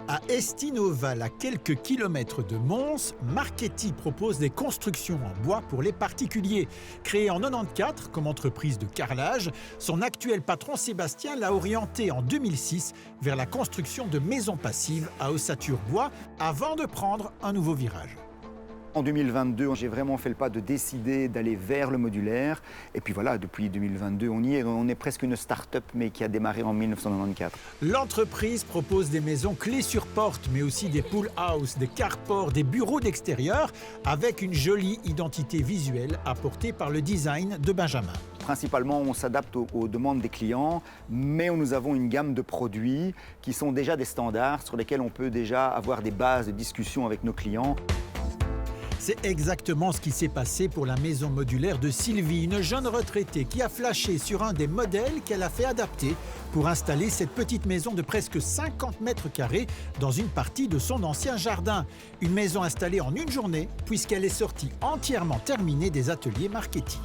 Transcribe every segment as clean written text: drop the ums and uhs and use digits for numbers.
À Estinoval, à quelques kilomètres de Mons, Marchetti propose des constructions en bois pour les particuliers. Créé en 1994 comme entreprise de carrelage, son actuel patron Sébastien l'a orienté en 2006 vers la construction de maisons passives à ossature bois avant de prendre un nouveau virage. En 2022, j'ai vraiment fait le pas de décider d'aller vers le modulaire. Et puis voilà, depuis 2022, on y est. On est presque une start-up, mais qui a démarré en 1994. L'entreprise propose des maisons clés sur porte, mais aussi des pool house, des carports, des bureaux d'extérieur, avec une jolie identité visuelle apportée par le design de Benjamin. Principalement, on s'adapte aux demandes des clients, mais nous avons une gamme de produits qui sont déjà des standards sur lesquels on peut déjà avoir des bases de discussion avec nos clients. C'est exactement ce qui s'est passé pour la maison modulaire de Sylvie, une jeune retraitée qui a flashé sur un des modèles qu'elle a fait adapter pour installer cette petite maison de presque 50 mètres carrés dans une partie de son ancien jardin. Une maison installée en une journée puisqu'elle est sortie entièrement terminée des ateliers Marchetti.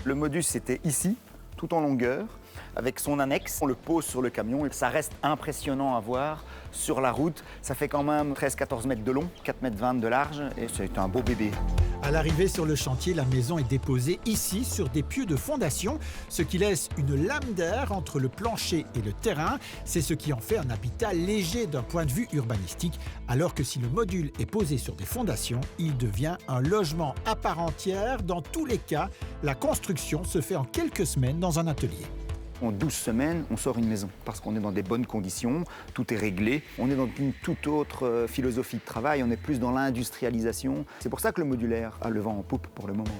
Le modus, c'était ici, tout en longueur, avec son annexe. On le pose sur le camion et ça reste impressionnant à voir sur la route. Ça fait quand même 13-14 mètres de long, 4,20 m de large et c'est un beau bébé. À l'arrivée sur le chantier, la maison est déposée ici sur des pieux de fondation, ce qui laisse une lame d'air entre le plancher et le terrain. C'est ce qui en fait un habitat léger d'un point de vue urbanistique, alors que si le module est posé sur des fondations, il devient un logement à part entière. Dans tous les cas, la construction se fait en quelques semaines dans un atelier. En 12 semaines, on sort une maison parce qu'on est dans des bonnes conditions, tout est réglé. On est dans une toute autre philosophie de travail, on est plus dans l'industrialisation. C'est pour ça que le modulaire a le vent en poupe pour le moment.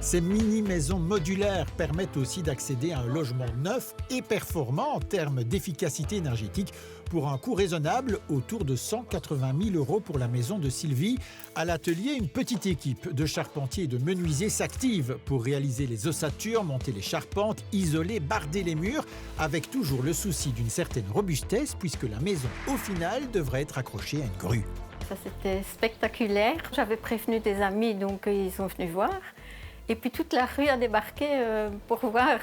Ces mini-maisons modulaires permettent aussi d'accéder à un logement neuf et performant en termes d'efficacité énergétique pour un coût raisonnable, autour de 180 000 € pour la maison de Sylvie. À l'atelier, une petite équipe de charpentiers et de menuisiers s'active pour réaliser les ossatures, monter les charpentes, isoler, barder les murs, avec toujours le souci d'une certaine robustesse puisque la maison, au final, devrait être accrochée à une grue. Ça, c'était spectaculaire. J'avais prévenu des amis, donc ils sont venus voir. Et puis toute la rue a débarqué pour voir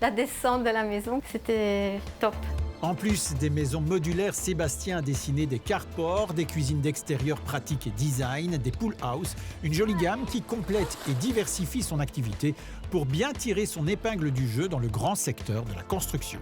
la descente de la maison. C'était top. En plus des maisons modulaires, Sébastien a dessiné des carports, des cuisines d'extérieur pratiques et design, des pool house, une jolie gamme qui complète et diversifie son activité pour bien tirer son épingle du jeu dans le grand secteur de la construction.